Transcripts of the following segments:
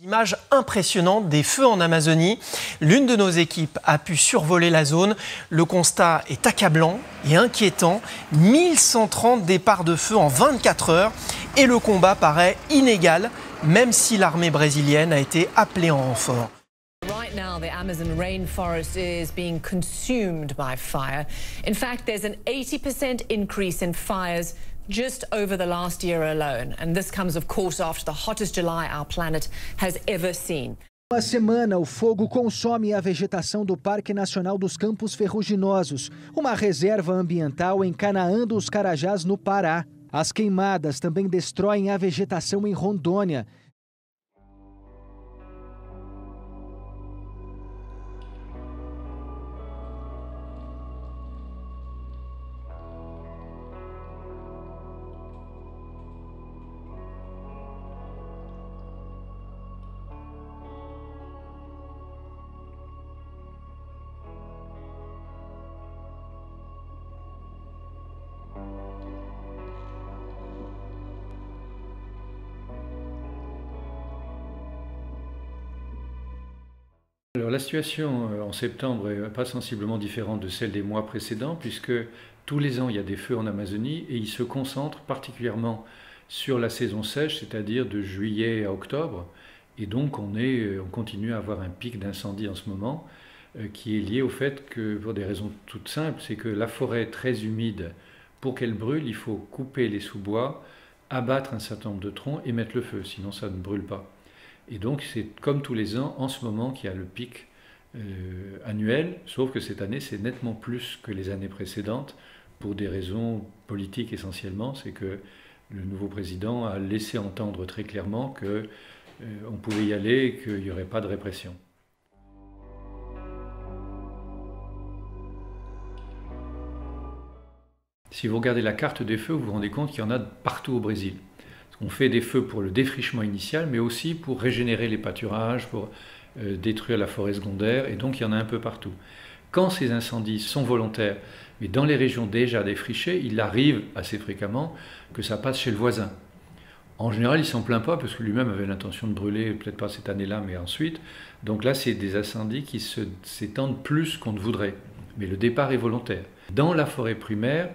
Images impressionnantes des feux en Amazonie. L'une de nos équipes a pu survoler la zone. Le constat est accablant et inquiétant. 1130 départs de feu en 24 heures et le combat paraît inégal, même si l'armée brésilienne a été appelée en renfort. Right now, the Amazon rainforest is being consumed by fire. In fact, there's an 80% increase in fires just over the last year alone. And this comes, of course, after the hottest July our planet has ever seen. Uma semana, o fogo consome a vegetação do Parque Nacional dos Campos Ferruginosos, uma reserva ambiental em Canaã dos Carajás, no Pará. As queimadas também destroem a vegetação em Rondônia. Alors, la situation en septembre n'est pas sensiblement différente de celle des mois précédents, puisque tous les ans il y a des feux en Amazonie et ils se concentrent particulièrement sur la saison sèche, c'est-à-dire de juillet à octobre. Et donc on continue à avoir un pic d'incendie en ce moment qui est lié au fait que, pour des raisons toutes simples, c'est que la forêt est très humide. Pour qu'elle brûle, il faut couper les sous-bois, abattre un certain nombre de troncs et mettre le feu, sinon ça ne brûle pas. Et donc c'est comme tous les ans en ce moment qu'il y a le pic annuel, sauf que cette année c'est nettement plus que les années précédentes pour des raisons politiques essentiellement. C'est que le nouveau président a laissé entendre très clairement qu'on pouvait y aller et qu'il n'y aurait pas de répression. Si vous regardez la carte des feux, vous vous rendez compte qu'il y en a partout au Brésil. On fait des feux pour le défrichement initial, mais aussi pour régénérer les pâturages, pour détruire la forêt secondaire, et donc il y en a un peu partout. Quand ces incendies sont volontaires, mais dans les régions déjà défrichées, il arrive assez fréquemment que ça passe chez le voisin. En général, il ne s'en plaint pas, parce que lui-même avait l'intention de brûler, peut-être pas cette année-là, mais ensuite. Donc là, c'est des incendies qui s'étendent plus qu'on ne voudrait. Mais le départ est volontaire. Dans la forêt primaire,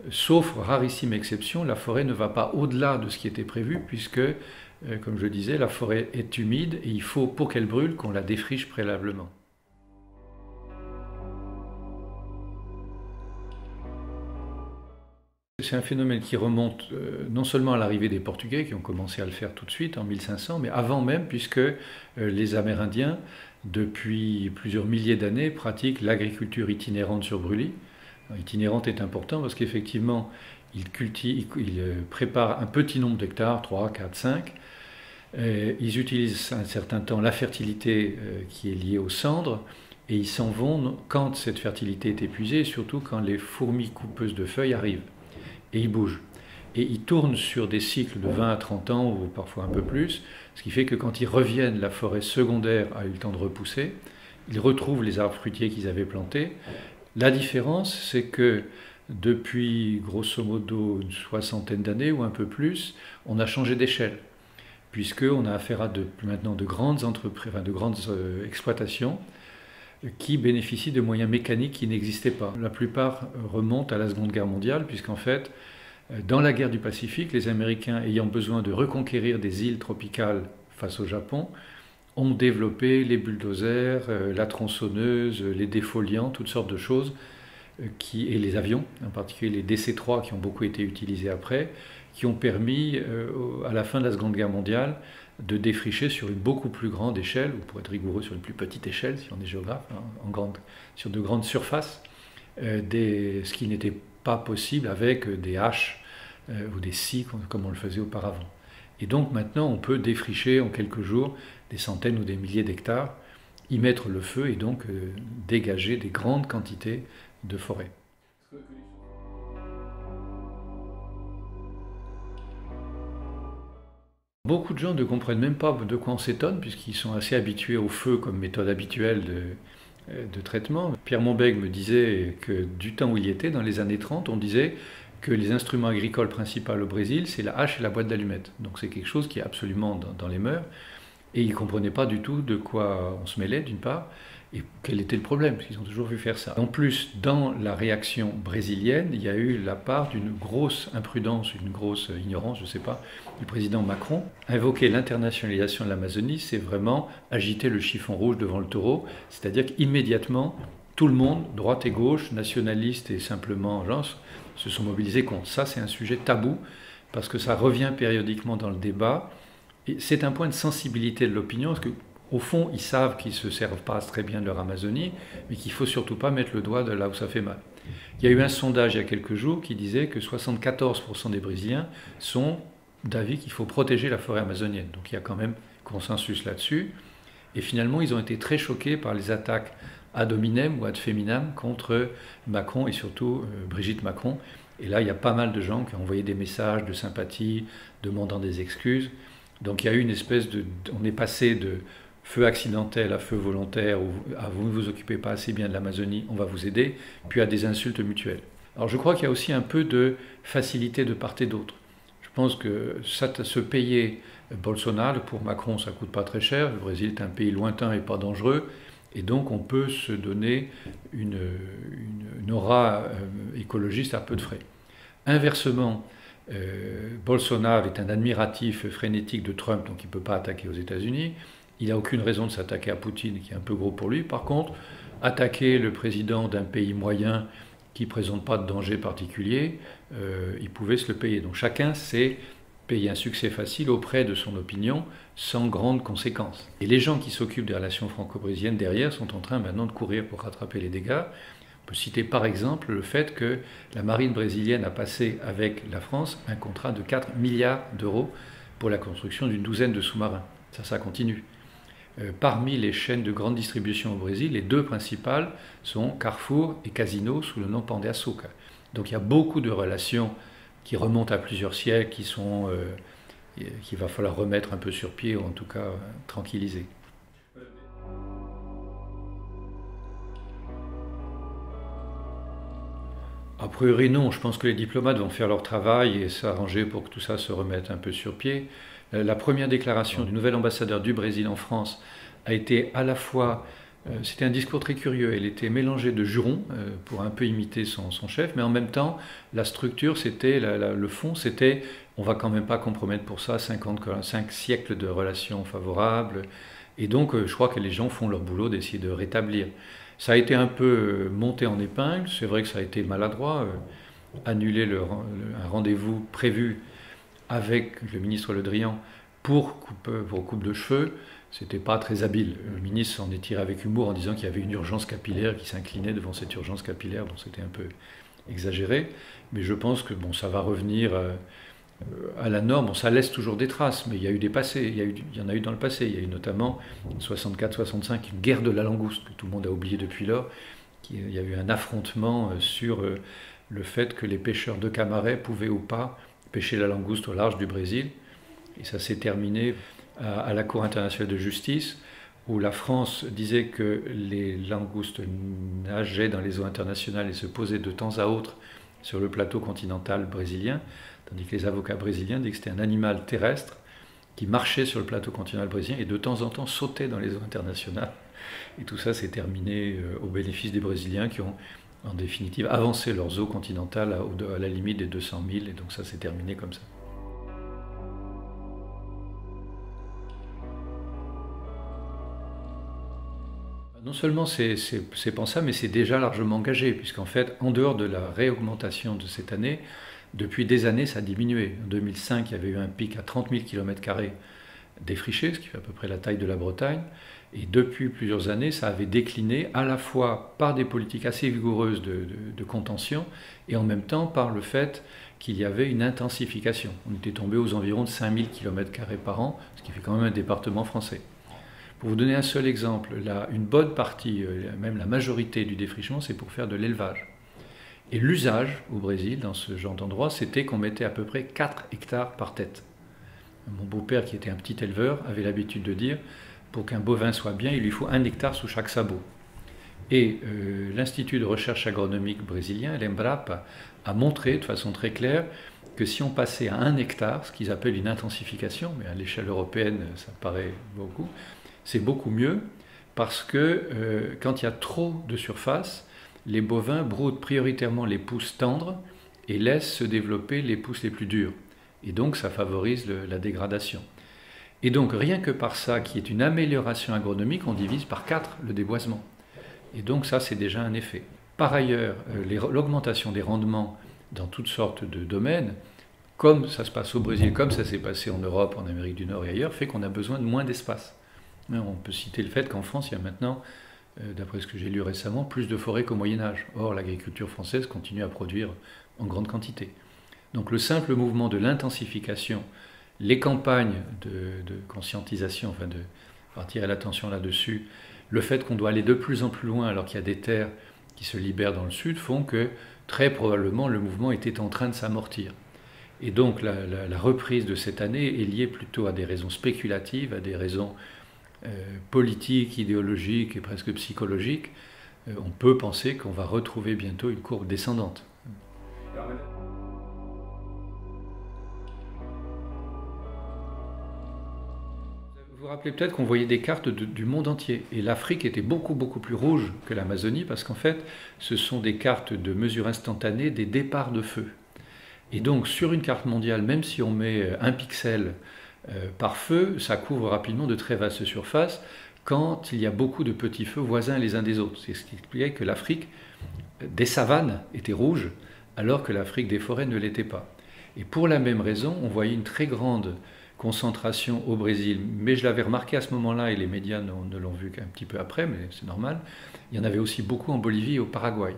sauf rarissime exception, la forêt ne va pas au-delà de ce qui était prévu puisque, comme je disais, la forêt est humide et il faut, pour qu'elle brûle, qu'on la défriche préalablement. C'est un phénomène qui remonte non seulement à l'arrivée des Portugais, qui ont commencé à le faire tout de suite en 1500, mais avant même, puisque les Amérindiens, depuis plusieurs milliers d'années, pratiquent l'agriculture itinérante sur brûlis. Itinérante est important parce qu'effectivement, ils préparent un petit nombre d'hectares, 3, 4, 5. Ils utilisent un certain temps la fertilité qui est liée aux cendres et ils s'en vont quand cette fertilité est épuisée, surtout quand les fourmis coupeuses de feuilles arrivent. Et ils bougent. Et ils tournent sur des cycles de 20 à 30 ans ou parfois un peu plus, ce qui fait que quand ils reviennent, la forêt secondaire a eu le temps de repousser, ils retrouvent les arbres fruitiers qu'ils avaient plantés. La différence, c'est que depuis grosso modo une soixantaine d'années ou un peu plus, on a changé d'échelle, puisqu'on a affaire à maintenant de grandes entreprises, de grandes exploitations qui bénéficient de moyens mécaniques qui n'existaient pas. La plupart remontent à la Seconde Guerre mondiale, puisqu'en fait, dans la guerre du Pacifique, les Américains ayant besoin de reconquérir des îles tropicales face au Japon, ont développé les bulldozers, la tronçonneuse, les défoliants, toutes sortes de choses, et les avions, en particulier les DC-3 qui ont beaucoup été utilisés après, qui ont permis, à la fin de la Seconde Guerre mondiale, de défricher sur une beaucoup plus grande échelle, ou pour être rigoureux sur une plus petite échelle, si on est géographe, hein, sur de grandes surfaces, ce qui n'était pas possible avec des haches ou des scies comme on le faisait auparavant. Et donc maintenant, on peut défricher en quelques jours des centaines ou des milliers d'hectares, y mettre le feu et donc dégager des grandes quantités de forêt. Beaucoup de gens ne comprennent même pas de quoi on s'étonne, puisqu'ils sont assez habitués au feu comme méthode habituelle de traitement. Pierre Monbeg me disait que du temps où il y était, dans les années 30, on disait que les instruments agricoles principaux au Brésil, c'est la hache et la boîte d'allumettes. Donc c'est quelque chose qui est absolument dans les mœurs. Et ils ne comprenaient pas du tout de quoi on se mêlait, d'une part, et quel était le problème, parce qu'ils ont toujours vu faire ça. En plus, dans la réaction brésilienne, il y a eu la part d'une grosse imprudence, une grosse ignorance, je ne sais pas, du président Macron. Invoquer l'internationalisation de l'Amazonie, c'est vraiment agiter le chiffon rouge devant le taureau, c'est-à-dire qu'immédiatement, tout le monde, droite et gauche, nationalistes et simplement gens, se sont mobilisés contre. Ça, c'est un sujet tabou, parce que ça revient périodiquement dans le débat, et c'est un point de sensibilité de l'opinion, parce que au fond, ils savent qu'ils ne se servent pas très bien de leur Amazonie, mais qu'il ne faut surtout pas mettre le doigt de là où ça fait mal. Il y a eu un sondage il y a quelques jours qui disait que 74% des Brésiliens sont d'avis qu'il faut protéger la forêt amazonienne. Donc il y a quand même consensus là-dessus. Et finalement, ils ont été très choqués par les attaques ad hominem ou ad feminam contre Macron et surtout Brigitte Macron. Et là, il y a pas mal de gens qui ont envoyé des messages de sympathie, demandant des excuses. Donc il y a eu une espèce de... On est passé de feu accidentel à feu volontaire, ou à vous ne vous occupez pas assez bien de l'Amazonie, on va vous aider, puis à des insultes mutuelles. Alors je crois qu'il y a aussi un peu de facilité de part et d'autre. Je pense que se payer Bolsonaro, pour Macron ça ne coûte pas très cher, le Brésil est un pays lointain et pas dangereux, et donc on peut se donner une aura écologiste à peu de frais. Inversement, Bolsonaro est un admiratif frénétique de Trump, donc il ne peut pas attaquer aux États-Unis. Il n'a aucune raison de s'attaquer à Poutine, qui est un peu gros pour lui. Par contre, attaquer le président d'un pays moyen qui ne présente pas de danger particulier, il pouvait se le payer. Donc chacun s'est payé un succès facile auprès de son opinion, sans grandes conséquences. Et les gens qui s'occupent des relations franco-brésiliennes derrière sont en train maintenant de courir pour rattraper les dégâts. On peut citer par exemple le fait que la marine brésilienne a passé avec la France un contrat de 4 milliards d'euros pour la construction d'une douzaine de sous-marins. Ça continue. Parmi les chaînes de grande distribution au Brésil, les deux principales sont Carrefour et Casino sous le nom Pão de Açúcar. Donc il y a beaucoup de relations qui remontent à plusieurs siècles, qu'il va falloir remettre un peu sur pied, ou en tout cas tranquilliser. A priori non, je pense que les diplomates vont faire leur travail et s'arranger pour que tout ça se remette un peu sur pied. La première déclaration du nouvel ambassadeur du Brésil en France a été à la fois, c'était un discours très curieux, elle était mélangée de jurons pour un peu imiter son chef, mais en même temps, la structure, le fond, c'était on va quand même pas compromettre pour ça 5 siècles de relations favorables, et donc je crois que les gens font leur boulot d'essayer de rétablir. Ça a été un peu monté en épingle, c'est vrai que ça a été maladroit, annuler un rendez-vous prévu avec le ministre Le Drian pour coupe de cheveux, c'était pas très habile. Le ministre s'en est tiré avec humour en disant qu'il y avait une urgence capillaire, qui s'inclinait devant cette urgence capillaire, donc c'était un peu exagéré. Mais je pense que ça va revenir à la norme. Bon, ça laisse toujours des traces, mais il y a eu des passés, il y en a eu dans le passé. Il y a eu notamment en 64-65 une guerre de la langouste que tout le monde a oublié depuis lors. Il y a eu un affrontement sur le fait que les pêcheurs de Camaret pouvaient ou pas pêcher la langouste au large du Brésil. Et ça s'est terminé à la Cour internationale de justice, où la France disait que les langoustes nageaient dans les eaux internationales et se posaient de temps à autre sur le plateau continental brésilien, tandis que les avocats brésiliens disaient que c'était un animal terrestre qui marchait sur le plateau continental brésilien et de temps en temps sautait dans les eaux internationales. Et tout ça s'est terminé au bénéfice des Brésiliens qui ont en définitive avancé leurs eaux continentales à la limite des 200 000, et donc ça s'est terminé comme ça. Non seulement c'est pensable, mais c'est déjà largement engagé, puisqu'en fait, en dehors de la réaugmentation de cette année, depuis des années, ça a diminué. En 2005, il y avait eu un pic à 30 000 km² défrichés, ce qui fait à peu près la taille de la Bretagne. Et depuis plusieurs années, ça avait décliné à la fois par des politiques assez vigoureuses de contention et en même temps par le fait qu'il y avait une intensification. On était tombé aux environs de 5000 km² par an, ce qui fait quand même un département français. Pour vous donner un seul exemple, une bonne partie, même la majorité du défrichement, c'est pour faire de l'élevage. Et l'usage au Brésil, dans ce genre d'endroit, c'était qu'on mettait à peu près 4 hectares par tête. Mon beau-père, qui était un petit éleveur, avait l'habitude de dire pour qu'un bovin soit bien, il lui faut 1 hectare sous chaque sabot. Et l'Institut de recherche agronomique brésilien, l'Embrapa, a montré de façon très claire que si on passait à 1 hectare, ce qu'ils appellent une intensification, mais à l'échelle européenne, ça paraît beaucoup, c'est beaucoup mieux parce que quand il y a trop de surface, les bovins broutent prioritairement les pousses tendres et laissent se développer les pousses les plus dures. Et donc ça favorise la dégradation. Et donc rien que par ça, qui est une amélioration agronomique, on divise par 4 le déboisement. Et donc ça, c'est déjà un effet. Par ailleurs, l'augmentation des rendements dans toutes sortes de domaines, comme ça se passe au Brésil, comme ça s'est passé en Europe, en Amérique du Nord et ailleurs, fait qu'on a besoin de moins d'espace. On peut citer le fait qu'en France, il y a maintenant, d'après ce que j'ai lu récemment, plus de forêts qu'au Moyen-Âge. Or, l'agriculture française continue à produire en grande quantité. Donc le simple mouvement de l'intensification, les campagnes de conscientisation, enfin de attirer l'attention là-dessus, le fait qu'on doit aller de plus en plus loin alors qu'il y a des terres qui se libèrent dans le sud, font que très probablement le mouvement était en train de s'amortir. Et donc la reprise de cette année est liée plutôt à des raisons spéculatives, à des raisons politiques, idéologiques et presque psychologiques. On peut penser qu'on va retrouver bientôt une courbe descendante. Vous vous rappelez peut-être qu'on voyait des cartes du monde entier. Et l'Afrique était beaucoup plus rouge que l'Amazonie parce qu'en fait, ce sont des cartes de mesure instantanée des départs de feu. Et donc, sur une carte mondiale, même si on met 1 pixel par feu, ça couvre rapidement de très vastes surfaces quand il y a beaucoup de petits feux voisins les uns des autres. C'est ce qui expliquait que l'Afrique des savanes était rouge, alors que l'Afrique des forêts ne l'était pas. Et pour la même raison, on voyait une très grande concentration au Brésil, mais je l'avais remarqué à ce moment-là, et les médias ne l'ont vu qu'un petit peu après, mais c'est normal, il y en avait aussi beaucoup en Bolivie et au Paraguay.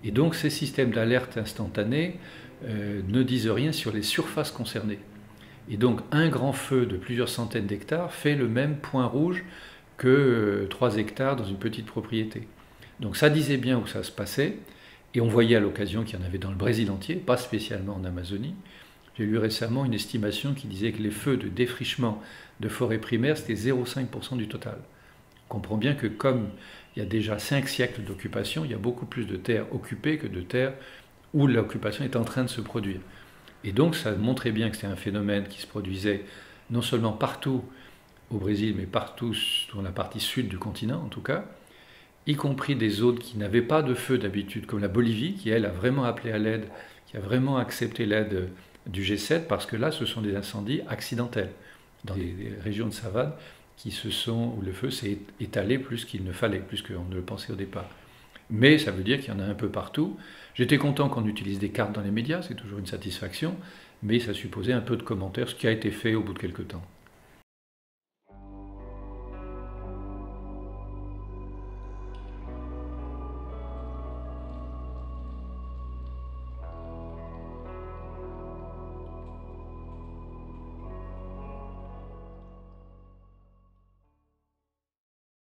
Et donc ces systèmes d'alerte instantanée ne disent rien sur les surfaces concernées. Et donc un grand feu de plusieurs centaines d'hectares fait le même point rouge que 3 hectares dans une petite propriété. Donc ça disait bien où ça se passait, et on voyait à l'occasion qu'il y en avait dans le Brésil entier, pas spécialement en Amazonie. J'ai lu récemment une estimation qui disait que les feux de défrichement de forêts primaires, c'était 0,5% du total. On comprend bien que comme il y a déjà 5 siècles d'occupation, il y a beaucoup plus de terres occupées que de terres où l'occupation est en train de se produire. Et donc ça montrait bien que c'était un phénomène qui se produisait non seulement partout au Brésil, mais partout dans la partie sud du continent en tout cas, y compris des zones qui n'avaient pas de feu d'habitude, comme la Bolivie, qui elle a vraiment appelé à l'aide, qui a vraiment accepté l'aide du G7, parce que là ce sont des incendies accidentels, dans des régions de savane où le feu s'est étalé plus qu'il ne fallait, plus qu'on ne le pensait au départ. Mais ça veut dire qu'il y en a un peu partout. J'étais content qu'on utilise des cartes dans les médias, c'est toujours une satisfaction, mais ça supposait un peu de commentaires, ce qui a été fait au bout de quelques temps.